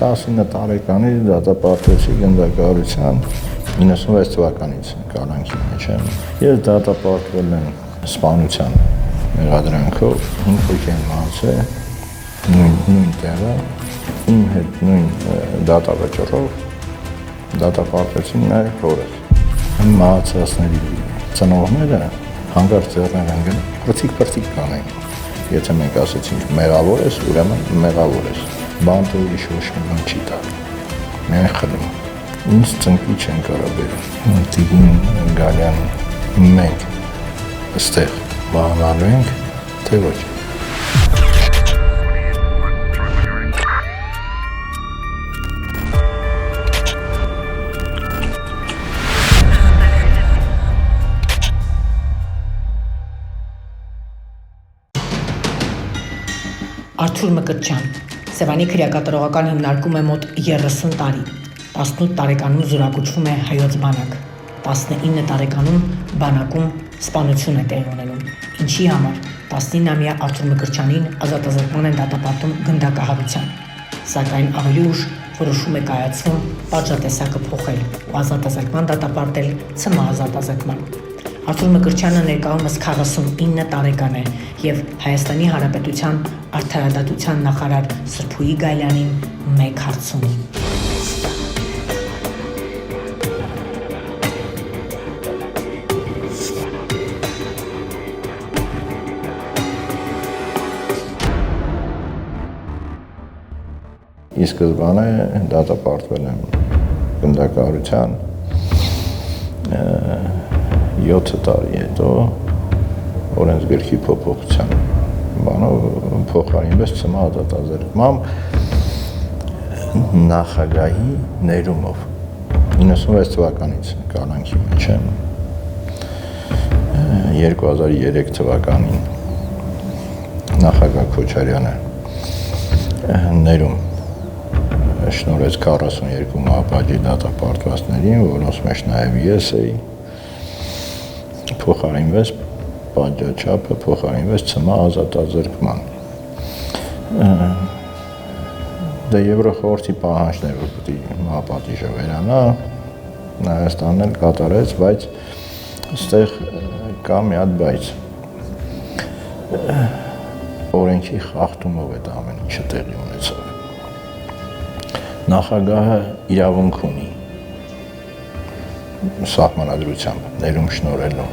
19 տարեկանից դատապարտվեցի գնդակահարության 96 թվականից կալանքի մեջ եմ։ Ես դատապարտվել եմ սպանության մեղադրանքով, 5 հոգի եմ մահացել, նույն տեղը, իմ հետ նույն դատավճռով դատապարտվեցին նաև հորս։ Մահացածների ծնողները հանկարծ ձեռներ են գնում, պրծիկ կանեն։ Եթե մենք ասեցինք մեղավոր ես, ուրեմն մեղավոր ես։ Բանտը ուրիշ ոչ մի բան չի տա։ Միայն խլում։ Ինձ ծնկի չեն կարող բերել։ Տիկին Գալյանին մենք այստեղ բանալու ենք, թե ոչ։ Արթուր Մկրտչյան, Սևանի քրեակատարողական հիմնարկում է մոտ 30 տարի, 18 տարեկանում զորակոչվում է հայոց բանակ, 19 տարեկանում բանակում սպանություն է տեղի ունենում, ինչի համար 19-ամյա Արթուր Մկրտչյանին ազատազրկման են դատապարտում գնդակահարության, սակայն ավելի ուշ որոշում է կայացվում պատժատեսակը փոխել ու ազատազրկման դատապարտել ՑՄ ազատազրկման։ Արթուր Մկրտչյանը ներկայումս 49 տարեկան է և Հայաստանի Հանրապետության Արդարադատության նախարար Սրփուհի Գայլյանին մեկ հարց ունի։ Ի սկզբանե դատապարտվել եմ գնդակահարության 7 տարի հետո օրենսգրքի փոփոխության բանով փոխարինվեց ՑՄ ազատազրկմամբ նախագահի ներումով 96 թվականից կալանքի մեջ եմ 2003 թվականին նախագահ Քոչարյանը ներում շնորհեց 42 մահապատժի դատապարտվածներին, որոնց մեջ նաև ես էի, փոխարինվեց պատժաչափը, փոխարինվեց ՑՄ ազատազրկման։ Դա Եվրոխորհրդի պահանջն էր, որ պետք է մահապատիժը վերանա, Հայաստանն էլ կատարեց, բայց այստեղ կա մի հատ բայց։ Օրենքի խախտումով է դա ամեն ինչը տեղի ունեցավ։ Նախագահը իրավունք ունի սահմանադրությամբ ներում շնորհելու,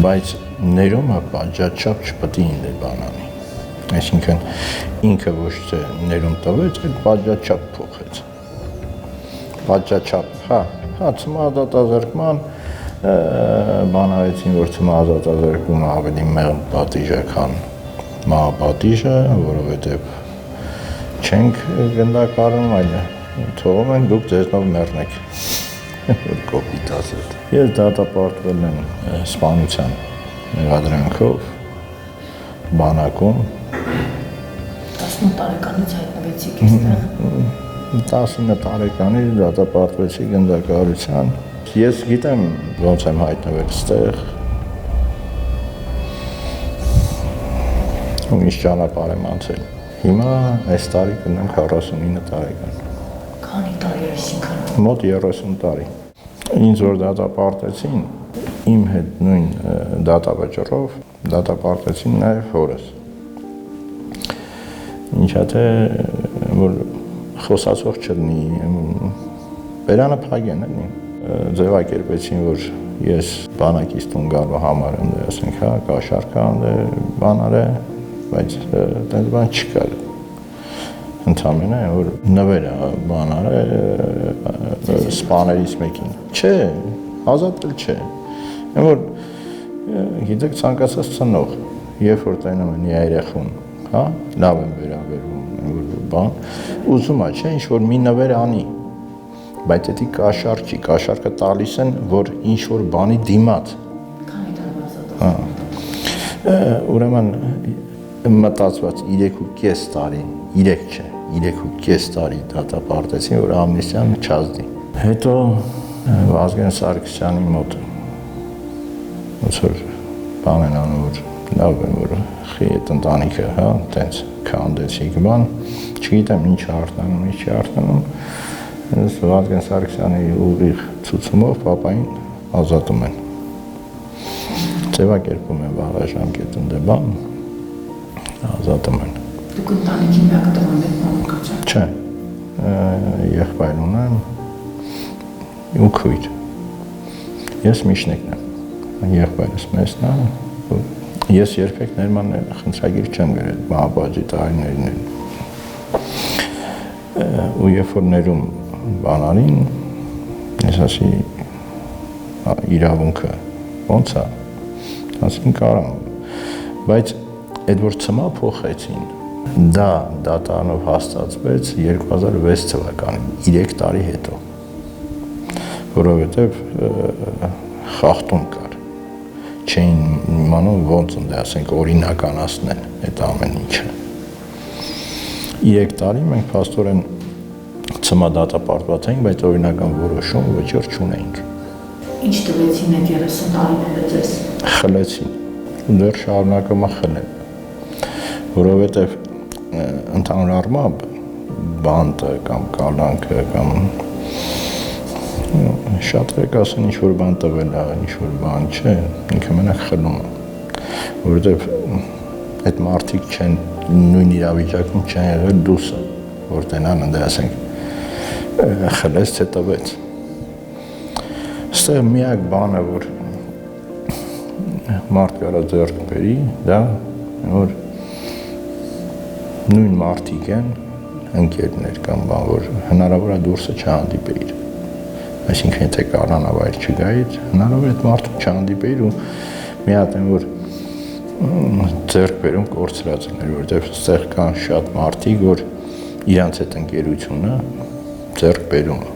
բայց ներումը պատժաչափ չպետք է լինի բանանի։ Այսինքն ինքը ոչ թե ներում տվեց, այլ պատժաչափ փոխեց։ Պատժաչափ, ՑՄ ազատազրկման բանալեցին, որ ՑՄ ազատազրկումը ավելի մեծ պատիժ է, քան մահապատիժը, որովհետև չենք գնդակահարում, այլ թողում են դուք ձեզնով մեռնեք, որ կոպիտ ասած։ Ես դատապարտվել եմ սպանության մեղադրանքով բանակում։ 18 տարեկանից հայտնվեցիք այստեղ։ 19 տարեկանից դատապարտվեցի գնդակահարության։ Ես գիտեմ ոնց եմ հայտնվել այստեղ։ Ու ինչ ճանապարհ եմ անցել։ Հիմա այս տարի կնեմ 49 տարեկան։ Քանի տարի այսինքն։ Մոտ 30 տարի։ Ինձ որ դատապարտեցին, իմ հետ նույն դատավճռով դատապարտեցին նաև հորս։ Ինչա թե որ խոսացող չլինի, բերանը փագեն էլի։ Ձևակերպեցին, որ ես բանակից տուն գալու համար եմ, ասենք, կաշառք բաներ է, բայց այդպես բան չկար։ Ընդամենը որ նվերը բաներ է սպաներից մեկին։ Չէ, ազատել չէ։ Այն որ գիտեք ցանկացած ծնող, երբ որ տենում են երեխուն, լավ են վերաբերվում, որ բան, ուզում է, չէ, ինչ որ մի նվեր անի, բայց դա կաշառք չի, կաշառքը տալիս են, որ ինչ որ բանի դիմաց։ Քանի տարի ազատել։ Ուրեմն մտածված 3.5 տարի, 3 չէ, 3.5 տարի դատապարտեցին, որ ամնիստիան չազդի։ Հետո Վազգեն Սարգսյանի մոտ ոնց որ բան են անում, որ լավ եմ, որ խի այդ ընտանիքը, հա, տենց քանդեցիք բան, չգիտեմ ինչ արտանում, ինչ չի արտանում, Վազգեն Սարգսյանի ուղիղ ցուցումով պապային ազատում են։ Ձևակերպում են վաղ ժամկետում դե բան, ազատում են։ Դուք ընտանիքի միակ տղան եք, մամուկաց։ Չէ, եղբայր ունեմ ու քույր։ Ես միջնեկն եմ, եղբայրս մեծն է, ես երբեք ներման խնդրագիր չեմ գրել մահապատժի տարիներին։ Ու երբ որ ներում բանալին, ես ասի իրավունքը ոնց է, ասին կարամ, բայց այդ որ ծմա փոխեցին, դա դատարանով հաստատվեց 2006 թվականին, 3 տարի հետո, որովհետև խախտում կար, չէին իմանում ոնց ընդ ասենք օրինականացնեն այդ ամեն ինչը։ 3 տարի մենք փաստորեն ծմա դատապարտված էինք, բայց օրինական որոշում վճիռ չունեինք։ Ինչ տվեցին այդ 30 տարիները ձեզ։ Խլեցին, ու դեռ շարունակում է խլել, որովհետև ընդհանուր առմամբ բանտը կամ կալանքը կամ շատերք ասեն ինչ որ բան տվել է, ինչ որ բան չէ, ինքը մենակ խլում է, որովհետև այդ մարդիկ չեն նույն իրավիճակում չեն եղել դուսը, որ տենան ընդ ասենք խլեց թե տվեց։ Ստեղ միակ բանը, որ մարդ կարա ձեռք բերի, դա որ նույն մարդիկ են, ընկերներ կամ բան, որ հնարավոր է դուրսը չհանդիպեիր։ Այսինքն եթե կանանավայր չգայիր, հնարավոր է այդ մարդու չհանդիպեիր ու մի հատ են, որ ձեռք բերում կորցրածներ, որովհետև ստեղ կան շատ մարդիկ, որ իրանց այդ ընկերությունը ձեռք բերում է։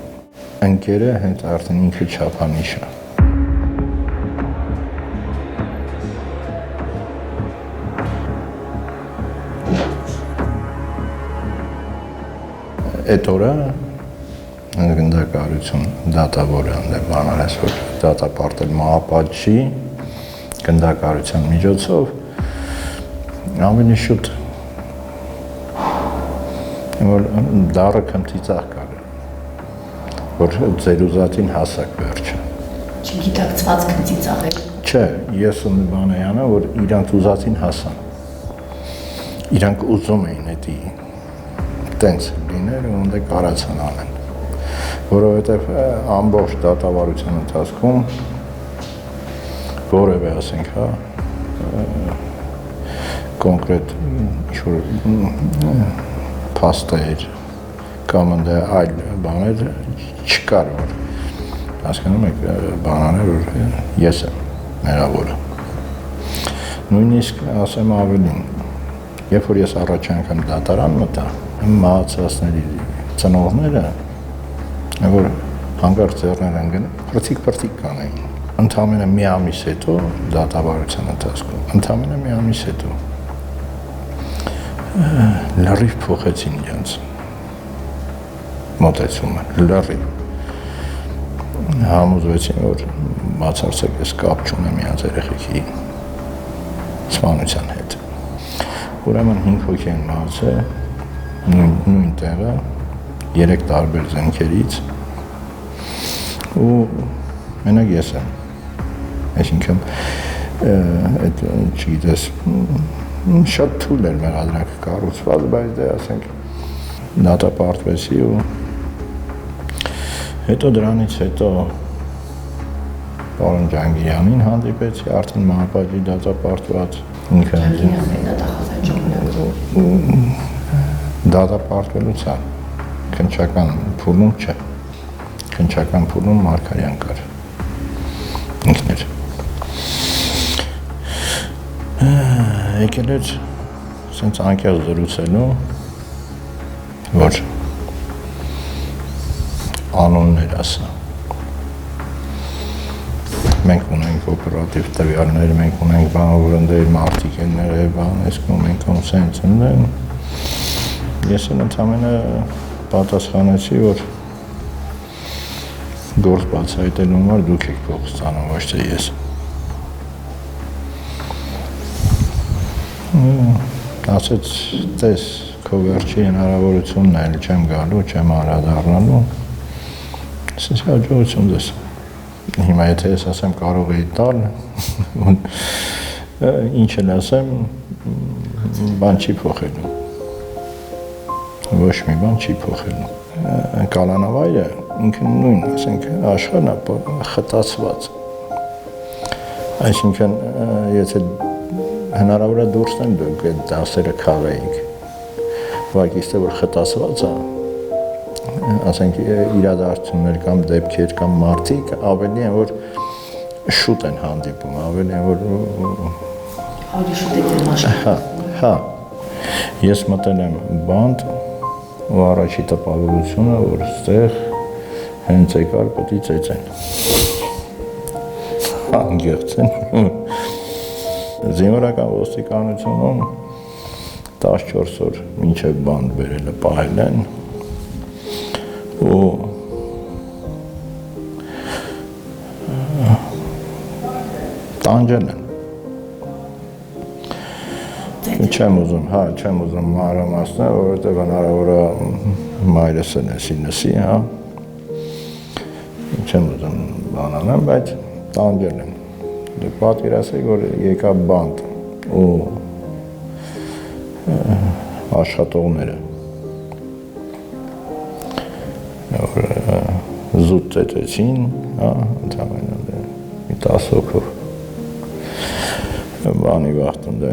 Ընկերը հենց արդեն ինքը չափանիշ է։ Այդ օրը գնդակահարություն դատավորը բանալ ես, որ դատապարտել մահապատժի գնդակահարության միջոցով ավելի շուտ որ դառը քմծիծաղ կար, որ ձեր ուզածին հասակ վերջը։ Չգիտակցված քմծիծաղ եք։ Չէ, ես ու մի բան էի անը, որ իրանք ուզածին հասան։ Իրանք ուզում էին էդի տենց լիներ ու ունդե կարացան անեն, որովհետև ամբողջ դատավարության ընթացքում որևէ ասենք, հա, կոնկրետ ինչ-որ փաստեր կամ ընդ այլ բաներ չկար, որ հասկանում եք բանաներ, որ ես եմ մեղավորը։ Նույնիսկ ասեմ ավելին, երբ որ ես առաջ անգամ դատարան մտա, մահացածների ծնողները, որ հանկարծ ձեռներ են գնում, փրթիկ կանեին։ Ընդամենը մի ամիս հետո դատավարության ընթացքում, ընդամենը մի ամիս հետո լրիվ փոխեցին իրենց մոտեցումը, լրիվ համոզվեցին, որ բացարձակ ես կապ չունեմ իրանց երեխեքի սպանության հետ։ Ուրեմն 5 հոգի են մահացել նույն տեղը 3 տարբեր զենքերից ու մենակ ես եմ, այսինքն այդ չգիտես շատ թույլ էր մեղադրանքը կառուցված, բայց դե ասենք դատապարտվեցի ու հետո դրանից հետո պարոն Ջանգիրյանին հանդիպեցի, արդեն մահապատժի դատապարտված ինքը դատապարտվելուց է, քննչական փուլում չէ, քննչական փուլում Մարգարյան կար, ինքն էր։ Եկել էր սենց անկյալ զրուցելու, որ անուններ ասա։ Մենք ունենք օպերատիվ տվյալներ, մենք ունենք բանավորնդեր, մարդիկ են ներել, բան, այսքան մենք կոնսենս ունեն։ Ես էլ ընդամենը պատասխանեցի, որ գործ բացահայտելու համար դուք եք փող ստանում, ոչ թե ես։ ասեց, տես, քո վերջի հնարավորությունն էլ չեմ գալու, չեմ անդրադառնալու, ասես հաջողություն ձեզ։ Հիմա եթե ես ասեմ կարող էի տալ, ինչ էլ ասեմ, բան չի փոխելու, ոչ մի բան չի փոխելու։ Կալանավայրը ինքն նույն, ասենք, աշխարհն է խտացված, այսինքն, եթե հնարավոր է դուրսն դուք այդ դասերը քաղեիք, ուղղակի իստե որ խտացված է, ասենք իրադարձություններ կամ դեպքեր կամ մարդիկ ավելի են որ շուտ են հանդիպում, ավելի են որ ավելի շուտ եք մասնակցում։ Հա։ Ես մտել եմ բանդ ու առաջի տպավորությունը որ ստեղ հենց եկար պետք է ծեծեն։ Անգերց են։ Զինվորական ոստիկանությունում 14 օր մինչև բանդ բերելը պահել են ու տանջել են։ Չեմ ուզում մանրամասնել, որովհետև հնարավոր է մայրս նսի, հա։ Չեմ ուզում բան անեմ, բայց տանջել են։ Դուք պատկերացրեք, որ եկա բանդ ու աշխատողները զուտ ծեծեցին, հա, ընդհանրապես մի 10 հոգով բանի վախտում դե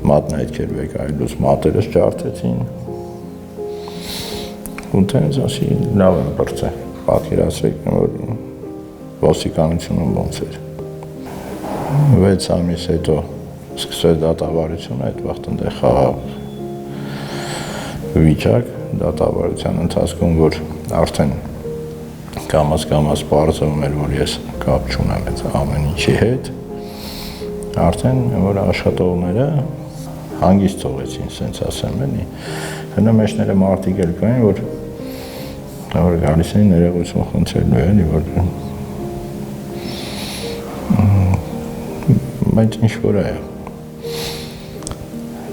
մատնայքեր վեկայլուց մատերս ջարդեցին ու տենց ասի լավ եմ բրծե պատկերացրեք որ ոստիկանությունում ոնց էր 6 ամիս հետո սկսեց դատավարությունը այդ վաղտն դե խաղաղ վիճակ դատավարության ընթացքում որ արդեն կամաց պարզվում էր որ ես կապ չունեմ այդ ամեն ինչի հետ արդեն որ աշխատողները հանգիստ թողեցին սենց ասեմ էլի հնա մեջները մարդիկ էլ կային որ գալիս էին ներողություն խնդրելու էլի որ բայց ինչ որ է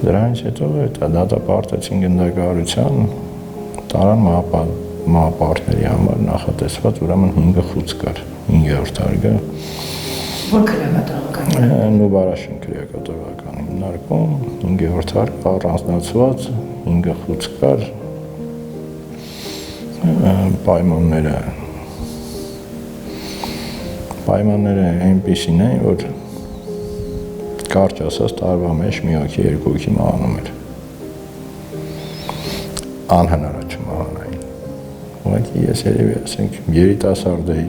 դրանից հետո դատապարտեցին գնդակահարության տարան մահապարտների համար նախատեսված ուրեմն 5 խուց կար 5-րդ հարգը որ քրեակատարական նուբարաշին քրեակատարական հիմնարկում 5-րդ հարկ առանձնացված 5 խուց կար պայմանները այնպիսին էին որ կարճ ասած տարվա մեջ մի հոգի 2 հոգի մահանում էր անհնար է չմահանային ուղղակի ես երևի ասենք երիտասարդ էի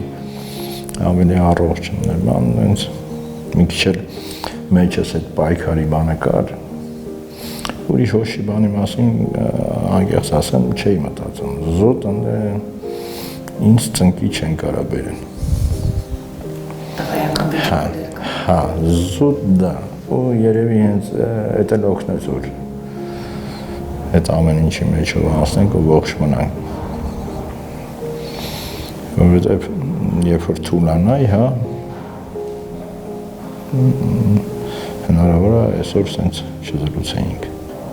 ավելի առողջ չմներ բան հենց մի քիչ էլ մեջս այդ պայքարի բանը կար ուրիշ հոշի բանի մասին անկեղծ ասեմ չէի մտածում զուտ ընդ ինձ ծնկի չեն կարա բերեն հա զուտ դա ու երևի հենց էդ էլ օգնեց որ այդ ամեն ինչի մեջով անցնենք ու ողջ մնանք որովհետև երբ որ թուլանայի հա հնարավոր է այսօր սենց չզրուցեինք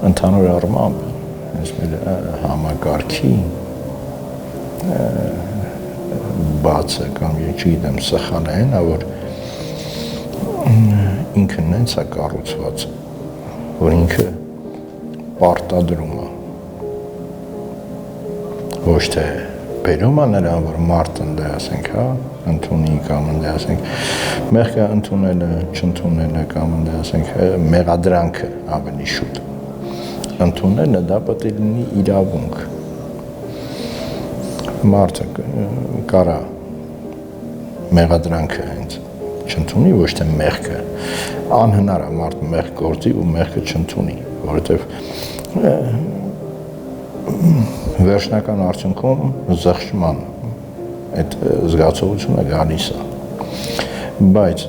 ընդհանուր առմամբ հենց մեր համակարգի բացը կամ չգիտեմ սխալը են որ ինքն հենց է կառուցված որ ինքը պարտադրում է ոչ թե բերում է նրան որ մարդն դե ասենք հա ընդունի կամ դե ասենք մեղքը ընդունելը չընդունելը կամ դե ասենք մեղադրանքը ավելի շուտ ընդունելը դա պետք է լինի իրավունք մարդը կարա մեղադրանքը հենց չընդունի ոչ թե մեղքը անհնար է մարդ մեղք գործի ու մեղքը չընդունի որովհետև վերջնական արդյունքում զղջման այդ զգացողությունը գալիս է բայց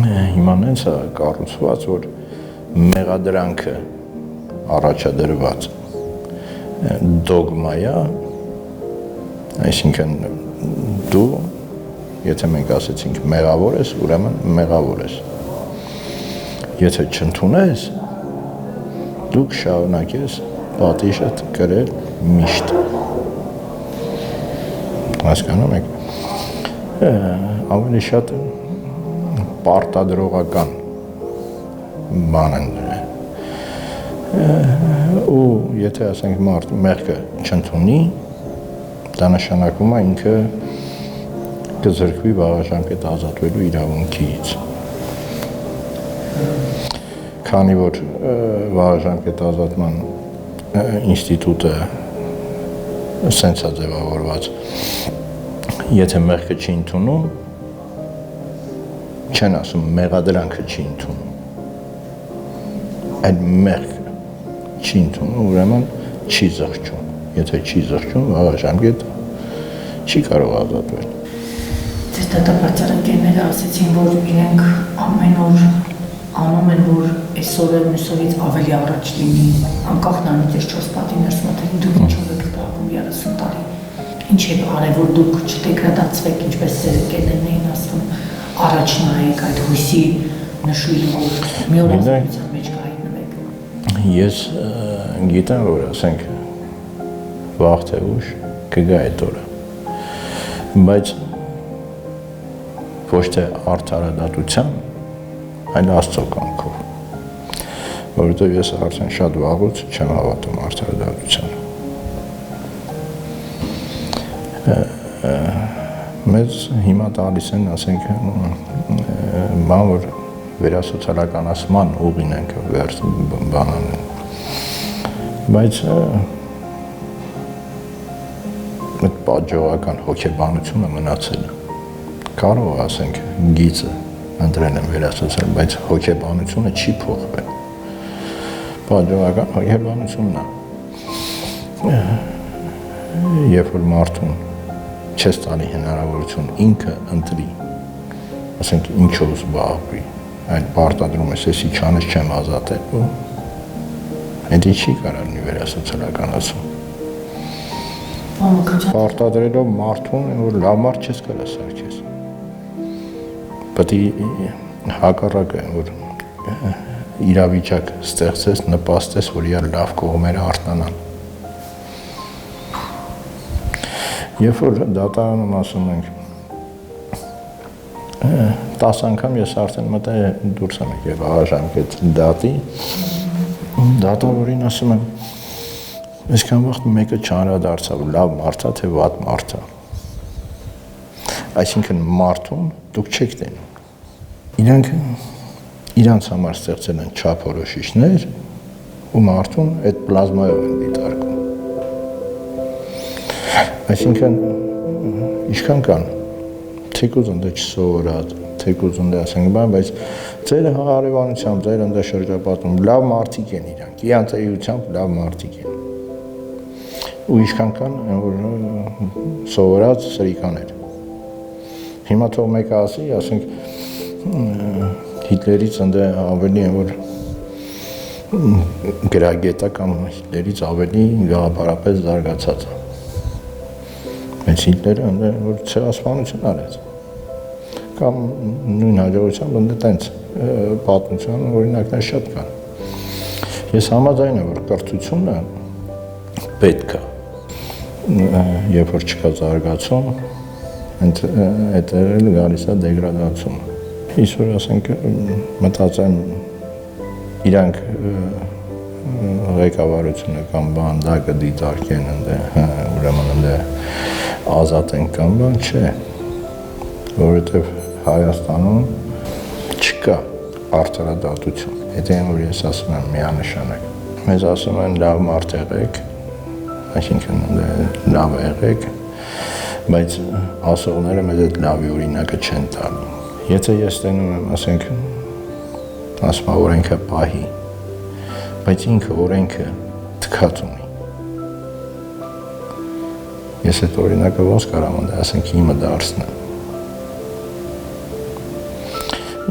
հիմա նենց է կառուցված որ մեղադրանքը առաջադրված դոգմա է այսինքն դու եթե մենք ասեցինք մեղավոր ես ուրեմն մեղավոր ես եթե չընդունես դուք շարունակես պատիժը կրել միշտ։ Հասկանում եք, ավելի շատ պարտադրողական բան են ու եթե ասենք մարդ մեղքը չընդունի, դա նշանակում է ինքը կզրկվի վաղաժամկետ ազատվելու իրավունքից։ Քանի որ վաղաժամկետ ազատման ինստիտուտը սենց է ձևավորված, եթե մեղքը չի ընդունում, չեն ասում մեղադրանքը չի ընդունում, այդ մեղքը չի ընդունում, ուրեմն չի զղջում, եթե չի զղջում, վաղաժամկետ չի կարող ազատվել։ Ձեր դատապարտյալ ընկերները ասեցին, որ իրենք ամեն օր անում են, որ այսօրը մյուսովից ավելի առաջ լինի, անկախ նրանից այս 4 պատի ներս մտել, դուք ինչով եք զբաղվում 30 տարի։ Ինչ եք արել, որ դուք չդեգրադացվեք, ինչպես ձեր ընկերներն էին ասում, առաջ նայեք այդ հույսի նշույթը, որ մի օր ազատության մեջ կհայտնվեք։ Ես գիտեմ, որ ասենք վաղ թե ուշ կգա այդ օրը, բայց ոչ թե արդարադատության, այլ Աստծո կամքով, որովհետև ես արդեն շատ վաղուց չեմ հավատում արդարադատությանը։ Մեզ հիմա տալիս են, ասենք, բան, որ վերասոցիալականացման ուղին ենք բանանում, բայց այդ պատժողական հոգեբանությունը մնացել է։ Կարող ասենք գիծը ընտրել եմ վերասոցիալ, բայց հոգեբանությունը չի փոխվել։ Պատժողական հոգեբանությունն է։ Երբ որ մարդուն չես տալի հնարավորություն ինքը ընտրի, ասենք ինչով զբաղվի, այդ պարտադրում ես, եսի չանես չեմ ազատել, ու հետի չի կարող լինի վերասոցիալականացում։ Պարտադրելով մարդուն, որ լավ մարդ չես կարող սարքես։ Պետք է հակառակը, որ իրավիճակ ստեղծես, նպաստես, որ իր լավ կողմերը արթնանան։ Երբ որ դատարանում ասում ենք 10 անգամ ես արդեն մտա դուրս եմ եկել վաղաժամկետ դատի, դատավորին ասում եմ այսքան վաղ մեկը չանդրադարձավ լավ մարդ է թե վատ մարդ է։ Այսինքն մարդուն դուք չեք տենում։ Իրանք իրանց համար ստեղծել են չափորոշիչներ ու մարդուն այդ պլազմայով են դիտարկում։ Այսինքն ինչքան կան թեկուզ ընդ չսովորած, թեկուզ ընդ ասենք բան, բայց ձեր հարևանությամբ, ձեր ընդ շրջապատում լավ մարդիկ են իրանք, իրանց էությամբ լավ մարդիկ են։ Ու ինչքան կան, որ սովորած սրիկաներ։ Հիմա թող մեկը ասի, ասենք Հիտլերից ընդ ավելի են, որ գրագետա կամ Հիտլերից ավելի գաղափարապես զարգացած է։ Բայց Հիտլերը ընդ որ ցեղասպանություն արեց։ Կամ նույն հաջողությամբ ընդ տենց պատմության օրինակներ շատ կան։ Ես համաձայն եմ, որ կրթությունը պետք է, երբ որ չկա զարգացում, այդ գալիս է դեգրադացումը։ Իսկ որ ասենք մտածեմ իրանք ղեկավարությունը կամ բան դա կդիտարկեն ուրեմն ազատ են կամ բան չէ, որովհետև Հայաստանում չկա արդարադատություն։ Եթե որ ես ասում եմ միանշանակ, մեզ ասում են լավ մարդ եղեք, այսինքն լավ եղեք, բայց ասողները մեզ այդ լավի օրինակը չեն տալի։ Եթե ես տենում եմ, ասենք, ասում օրենքը պահի, բայց ինքը օրենքը թքած ունի։ Ես այդ օրինակը ոնց կարամ ընդ ասենք իմը դարձնեմ։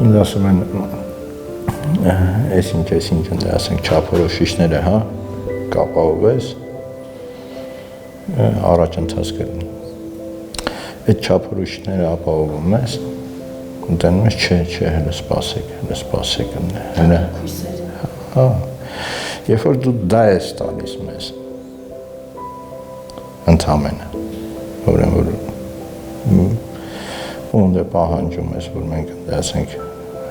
Ինձ ասում են, այս ինչ ընդ ասենք չափորոշիչները, հա, կապահովես, առաջընթաց կլինի։ Այդ չափորոշիչները ապահովում ես, ընտանում ես չէ, հələ սպասեք, հələ։ Հա, Երբ որ դու դա ես տալիս մեզ, ընդամենը, որ ոնդ է պահանջում ես, որ մենք ասենք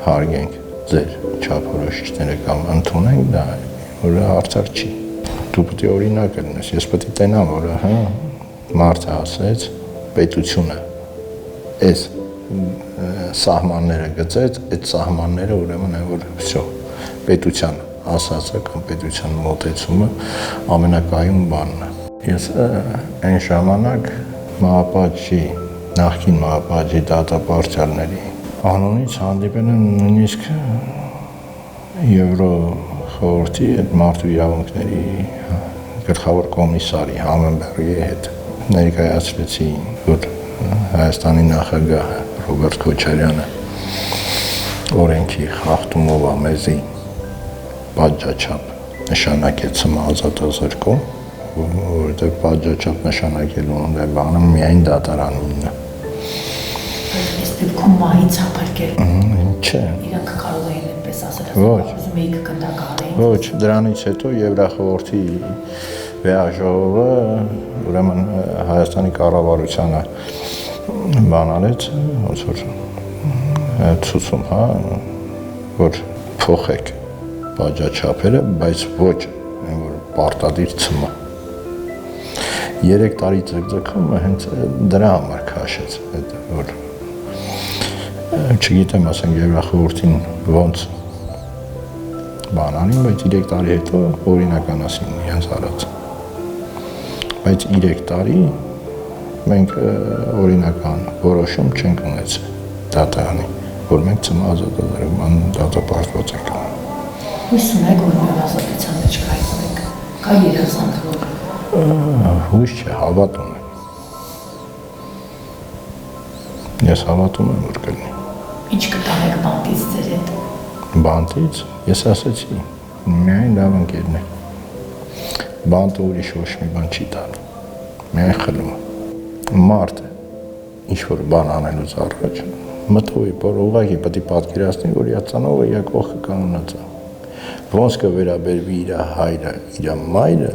հարգենք ձեր չափորոշիչները կամ ընդունենք, դա որ հարցար չի։ Դու պետք է օրինակ լինես, ես պետք է տենամ, որ մարդը ասեց, պետությունը այս սահմանները գծեց, այդ սահմանները ուրեմն է, որ վсё, պետության ասածը կամ պետության մոտեցումը ամենակայուն բանն է։ Ես այն ժամանակ մահապատժի, նախկին մահապատժի դատապարտյալների անունից հանդիպել եմ նույնիսկ Եվրոխորհրդի այդ մարդու իրավունքների գլխավոր կոմիսարի Համենբերգի հետ ներկայացրեցի, որ Հայաստանի նախագահը Ռոբերտ Քոչարյանը օրենքի խախտումով մեզի պատժաչափ նշանակեց ազատազրկում, որովհետև պատժաչափ նշանակելու բանը միայն դատարանինն է։ Այս դեպքում մահից ապարկել։ Չէ։ Իրանք կարող էին այդպես ասել, Ոչ։ ուզում էիք կնդակահարեին։ Ոչ, դրանից հետո Եվրախորհրդի վեաժողովը ուրեմն Հայաստանի կառավարությանը բանալեց, ոնց որ ցուցում, որ փոխեք պատժաչափերը, բայց ոչ որ պարտադիր ցմը։ 3 տարի ձգձգումը հենց դրա համար քաշեց, որ չգիտեմ, ասենք Եվրախորհրդին ոնց բանալին, բայց 3 տարի հետո օրինականացին իրենց արած։ Բայց 3 տարի մենք օրինական որոշում չենք ունեցել դատարանի, որ մենք ցմահ ազատազրկման դատապարտված ենք։ Հույս ունեք, որ մեր ազատության մեջ կայացնեք, կա երազանք, որ հույս չէ, հավատում եմ։ Ես հավատում եմ, որ կլինի։ ինչ կտանեք բանտից ձեր հետ։ Բանտից, ես ասեցի, միայն լավ ընկերներ։ Բանտը ուրիշ ոչ մի բան չի տալու, միայն խլումը։ Մարդը, ինչ-որ բան անելուց առաջ, մտովի, որ ուղղակի պետք է պատկերացնի, որ իր ծանողը իր կողքը կանոնած է։ Ոնց կվերաբերվի իր հայրը, իր մայրը,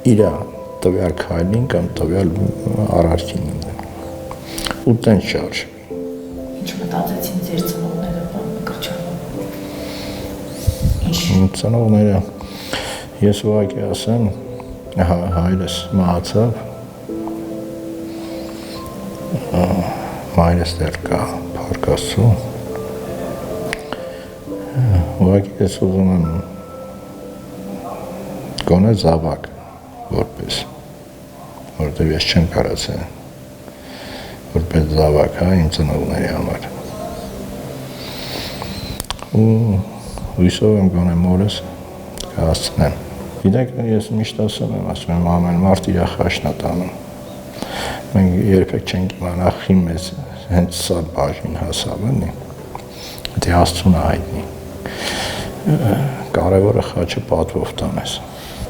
իր տվյալ քայլին կամ տվյալ արարքին։ Ու տենց շարժվի։ Ինչ մտածեցին ձեր ծնողները, պարոն Մկրտչյան։ Ինչ ծնողները, ես ուղղակի ասեմ, հայրս մահացավ, մայրս դեռ կա, փառք Աստծո։ Ուղղակի ես ուզում եմ գոնե զավակ որպես, որտեղ ես չեմ կարացել, որպես զավակ, իմ ծնողների համար։ Ու հույսով եմ գոնե մորս կհասցնեմ։ Գիտեք, ես միշտ ասում եմ, ամեն մարդ իր խաշն է տանում։ Մենք երբեք չենք իմանա խի մեզ հենց սա բաժին հասավ, դե Աստծուն է հայտնի։ Կարևորը խաչը պատվով տանես։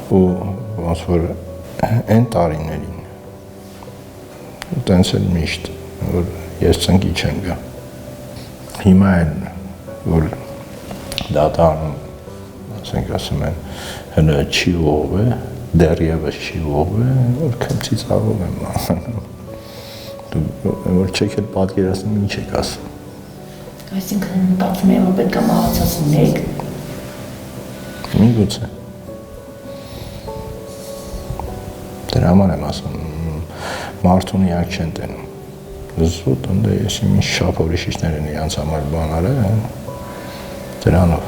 Ու ոնց որ այն տարիներին տենց էլ միշտ, որ ես ծնկի չեմ գա։ Հիմա էլ, որ դատարանում, ասենք ասում են, հնը չի ով է, դեռևս չի ով է, որ քմցից աղով եմ անում։ Որ չեք էլ պատկերացնում ինչ եք ասում։ Այսինքն մտածում եմ, որ պետք է մահացած լինեք։ Միգուցե։ Դրա համար եմ ասում, մարդուն իակ չեն տենում։ Զուտ ընդե ես ինչ շափորիշիչներ են իրանց համար բան արել, դրանով։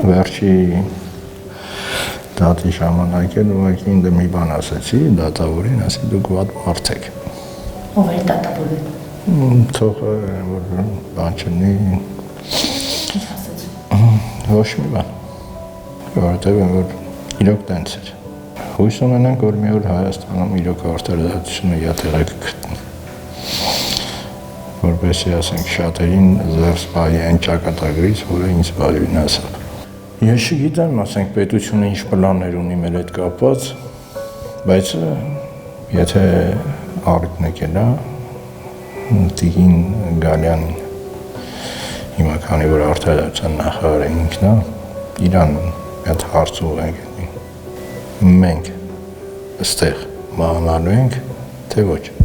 Վերջի դատի ժամանակ էլ ուղղակի ինձ մի բան ասեցի, դատավորին, ասի դուք վատ մարդ եք։ Ով է դատավորը։ Թող որ բան չնի։ Ինչ ասաց։ Ոչ մի բան։ Որովհետև որ իրոք տենց էր։ Հույս ունենանք, որ մի օր Հայաստանում իրոք արդարադատությունը իր տեղը կգտնի։ Որպեսզի ասենք շատերին զերծ պահի այն ճակատագրից, որը ինձ բաժին ասավ։ Ես չգիտեմ, ասենք պետությունը ինչ պլաններ ունի մեր հետ կապված, բայց եթե առիթն եկել է Տիկին Գալյանին, հիմա քանի որ արդարադատության նախարարը ինքն է, իրան Մենք հարց ուղենք, մենք այստեղ մահանալու ենք, թե ոչ։